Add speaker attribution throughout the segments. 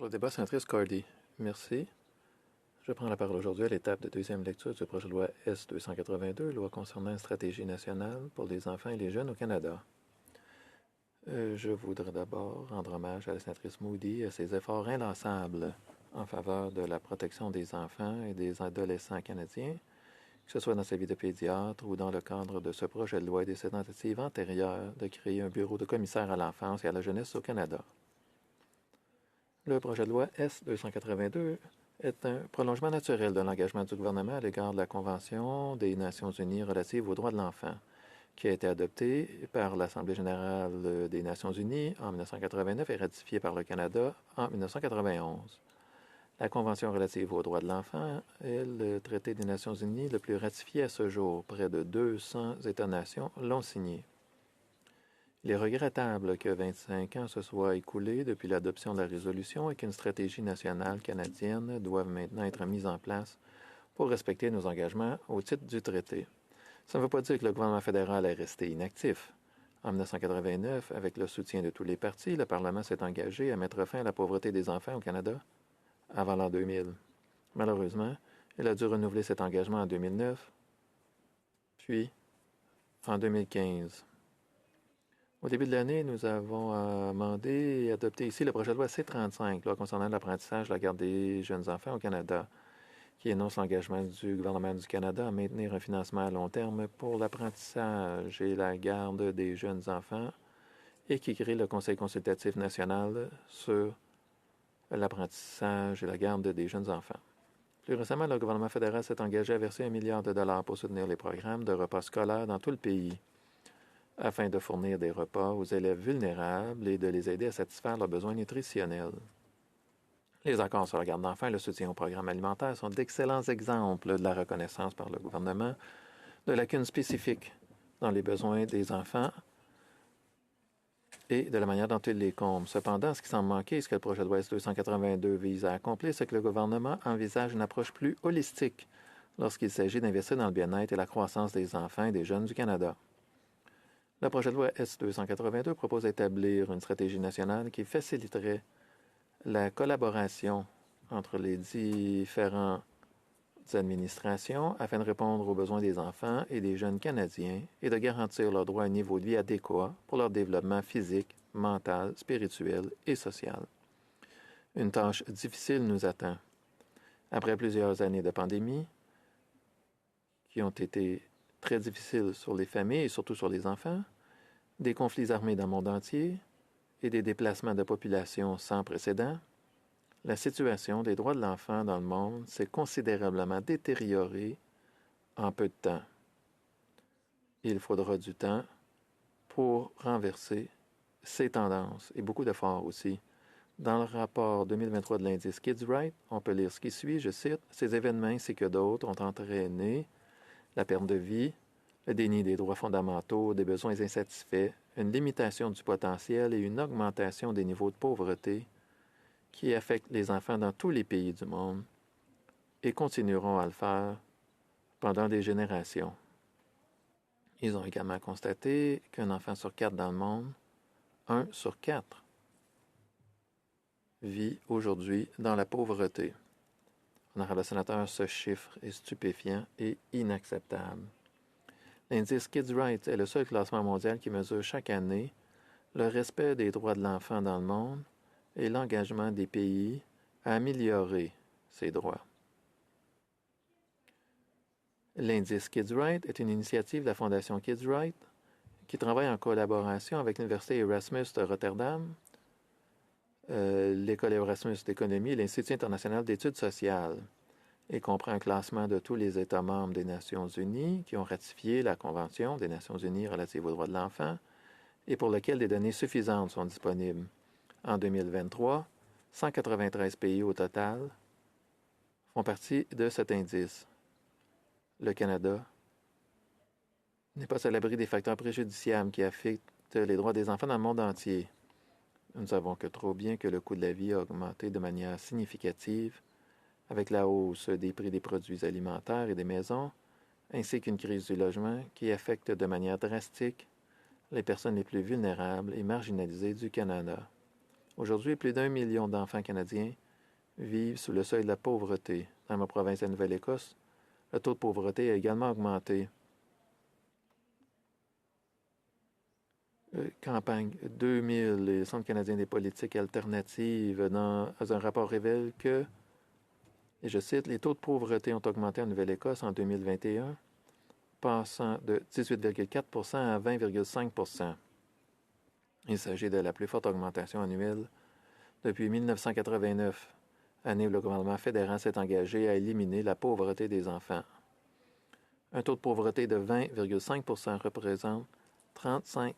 Speaker 1: le débat centriste Cardi. Merci. Je prends la parole aujourd'hui à l'étape de deuxième lecture du projet de loi S-282, loi concernant une stratégie nationale pour les enfants et les jeunes au Canada. Je voudrais d'abord rendre hommage à la sénatrice Moody et à ses efforts inlassables en faveur de la protection des enfants et des adolescents canadiens, que ce soit dans sa vie de pédiatre ou dans le cadre de ce projet de loi et de ses tentatives antérieures de créer un bureau de commissaire à l'enfance et à la jeunesse au Canada. Le projet de loi S-282 est un prolongement naturel de l'engagement du gouvernement à l'égard de la Convention des Nations unies relative aux droits de l'enfant, qui a été adoptée par l'Assemblée générale des Nations unies en 1989 et ratifiée par le Canada en 1991. La Convention relative aux droits de l'enfant est le traité des Nations unies le plus ratifié à ce jour. Près de 200 États-nations l'ont signé. Il est regrettable que 25 ans se soient écoulés depuis l'adoption de la résolution et qu'une stratégie nationale canadienne doive maintenant être mise en place pour respecter nos engagements au titre du traité. Ça ne veut pas dire que le gouvernement fédéral est resté inactif. En 1989, avec le soutien de tous les partis, le Parlement s'est engagé à mettre fin à la pauvreté des enfants au Canada avant l'an 2000. Malheureusement, il a dû renouveler cet engagement en 2009, puis en 2015. Au début de l'année, nous avons amendé et adopté ici le projet de loi C-35, loi concernant l'apprentissage de la garde des jeunes enfants au Canada, qui énonce l'engagement du gouvernement du Canada à maintenir un financement à long terme pour l'apprentissage et la garde des jeunes enfants et qui crée le Conseil consultatif national sur l'apprentissage et la garde des jeunes enfants. Plus récemment, le gouvernement fédéral s'est engagé à verser 1 milliard de dollars pour soutenir les programmes de repas scolaires dans tout le pays, afin de fournir des repas aux élèves vulnérables et de les aider à satisfaire leurs besoins nutritionnels. Les accords sur la garde d'enfants et le soutien au programme alimentaire sont d'excellents exemples de la reconnaissance par le gouvernement de lacunes spécifiques dans les besoins des enfants et de la manière dont il les comble. Cependant, ce qui semble manquer, ce que le projet de loi S-282 vise à accomplir, c'est que le gouvernement envisage une approche plus holistique lorsqu'il s'agit d'investir dans le bien-être et la croissance des enfants et des jeunes du Canada. Le projet de loi S-282 propose d'établir une stratégie nationale qui faciliterait la collaboration entre les différentes administrations afin de répondre aux besoins des enfants et des jeunes Canadiens et de garantir leur droit à un niveau de vie adéquat pour leur développement physique, mental, spirituel et social. Une tâche difficile nous attend. Après plusieurs années de pandémie, qui ont été très difficiles sur les familles et surtout sur les enfants, des conflits armés dans le monde entier et des déplacements de population sans précédent, la situation des droits de l'enfant dans le monde s'est considérablement détériorée en peu de temps. Il faudra du temps pour renverser ces tendances et beaucoup d'efforts aussi. Dans le rapport 2023 de l'indice Kids Right, on peut lire ce qui suit, je cite, « Ces événements ainsi que d'autres ont entraîné la perte de vie, le déni des droits fondamentaux, des besoins insatisfaits, une limitation du potentiel et une augmentation des niveaux de pauvreté qui affectent les enfants dans tous les pays du monde et continueront à le faire pendant des générations. » Ils ont également constaté qu'un enfant sur 4 dans le monde, 1 sur 4, vit aujourd'hui dans la pauvreté. Honorable sénateur, ce chiffre est stupéfiant et inacceptable. L'indice Kids Right est le seul classement mondial qui mesure chaque année le respect des droits de l'enfant dans le monde et l'engagement des pays à améliorer ces droits. L'indice Kids Right est une initiative de la Fondation Kids Right qui travaille en collaboration avec l'Université Erasmus de Rotterdam, l'École Erasmus d'économie et l'Institut international d'études sociales, et comprend un classement de tous les États membres des Nations unies qui ont ratifié la Convention des Nations unies relative aux droits de l'enfant et pour lequel des données suffisantes sont disponibles. En 2023, 193 pays au total font partie de cet indice. Le Canada n'est pas à l'abri des facteurs préjudiciables qui affectent les droits des enfants dans le monde entier. Nous savons que trop bien que le coût de la vie a augmenté de manière significative avec la hausse des prix des produits alimentaires et des maisons, ainsi qu'une crise du logement qui affecte de manière drastique les personnes les plus vulnérables et marginalisées du Canada. Aujourd'hui, plus d'1 million d'enfants canadiens vivent sous le seuil de la pauvreté. Dans ma province de la Nouvelle-Écosse, le taux de pauvreté a également augmenté. Campagne 2000, les Centres canadiens des politiques alternatives, dans un rapport révèle que, et je cite, les taux de pauvreté ont augmenté en Nouvelle-Écosse en 2021, passant de 18,4 à 20,5 Il s'agit de la plus forte augmentation annuelle depuis 1989, année où le gouvernement fédéral s'est engagé à éliminer la pauvreté des enfants. Un taux de pauvreté de 20,5 représente 35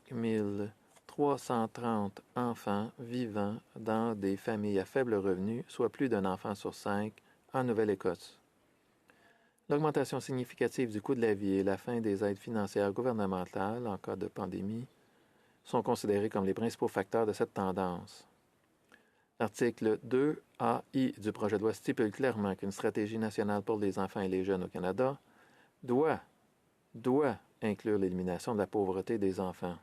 Speaker 1: 330 enfants vivant dans des familles à faible revenu, soit plus d'un enfant sur 5 en Nouvelle-Écosse. L'augmentation significative du coût de la vie et la fin des aides financières gouvernementales en cas de pandémie sont considérés comme les principaux facteurs de cette tendance. L'article 2AI du projet de loi stipule clairement qu'une stratégie nationale pour les enfants et les jeunes au Canada doit inclure l'élimination de la pauvreté des enfants.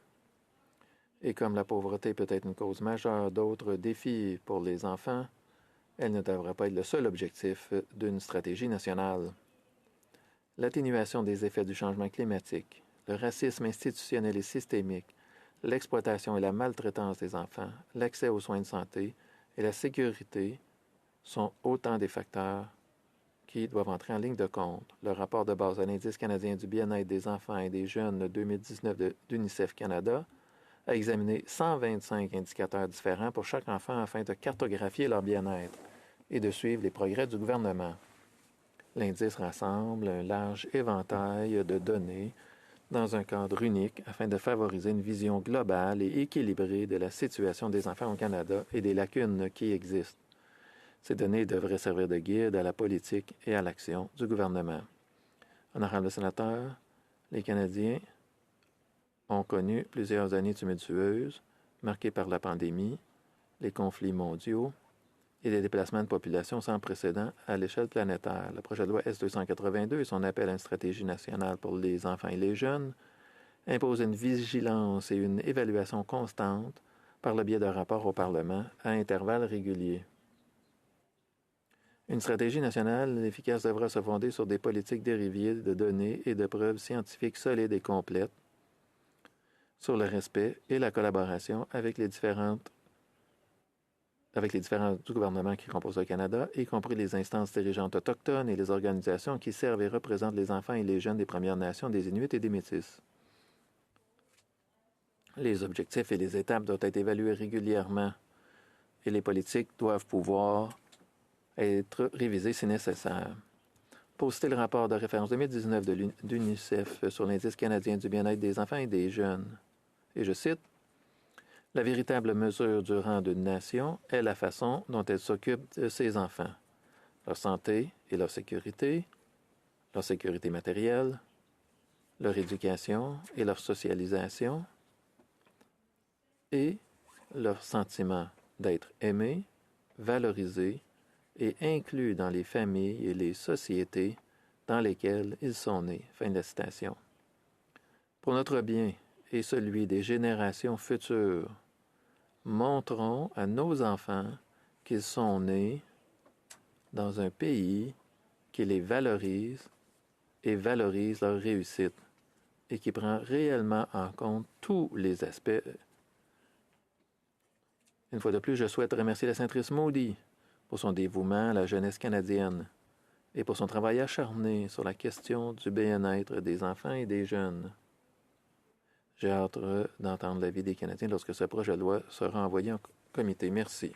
Speaker 1: Et comme la pauvreté peut être une cause majeure d'autres défis pour les enfants, elle ne devrait pas être le seul objectif d'une stratégie nationale. L'atténuation des effets du changement climatique, le racisme institutionnel et systémique, l'exploitation et la maltraitance des enfants, l'accès aux soins de santé et la sécurité sont autant des facteurs qui doivent entrer en ligne de compte. Le rapport de base à l'Indice canadien du bien-être des enfants et des jeunes 2019 d'UNICEF Canada a examiné 125 indicateurs différents pour chaque enfant afin de cartographier leur bien-être et de suivre les progrès du gouvernement. L'indice rassemble un large éventail de données dans un cadre unique afin de favoriser une vision globale et équilibrée de la situation des enfants au Canada et des lacunes qui existent. Ces données devraient servir de guide à la politique et à l'action du gouvernement. Honorable sénateur, les Canadiens ont connu plusieurs années tumultueuses, marquées par la pandémie, les conflits mondiaux et des déplacements de population sans précédent à l'échelle planétaire. Le projet de loi S-282 et son appel à une stratégie nationale pour les enfants et les jeunes imposent une vigilance et une évaluation constante par le biais de rapports au Parlement à intervalles réguliers. Une stratégie nationale efficace devra se fonder sur des politiques dérivées de données et de preuves scientifiques solides et complètes, sur le respect et la collaboration avec les différents du gouvernement qui composent le Canada, y compris les instances dirigeantes autochtones et les organisations qui servent et représentent les enfants et les jeunes des Premières Nations, des Inuits et des Métis. Les objectifs et les étapes doivent être évalués régulièrement et les politiques doivent pouvoir être révisées si nécessaire. Pour citer le rapport de référence 2019 d'UNICEF sur l'Indice canadien du bien-être des enfants et des jeunes, et je cite, « La véritable mesure du rang d'une nation est la façon dont elle s'occupe de ses enfants, leur santé et leur sécurité matérielle, leur éducation et leur socialisation, et leur sentiment d'être aimés, valorisés et inclus dans les familles et les sociétés dans lesquelles ils sont nés. » Fin de la citation. Pour notre bien et celui des générations futures, montrons à nos enfants qu'ils sont nés dans un pays qui les valorise et valorise leur réussite et qui prend réellement en compte tous les aspects. Une fois de plus, je souhaite remercier la sénatrice Moody pour son dévouement à la jeunesse canadienne et pour son travail acharné sur la question du bien-être des enfants et des jeunes. J'ai hâte d'entendre l'avis des Canadiens lorsque ce projet de loi sera envoyé en comité. Merci.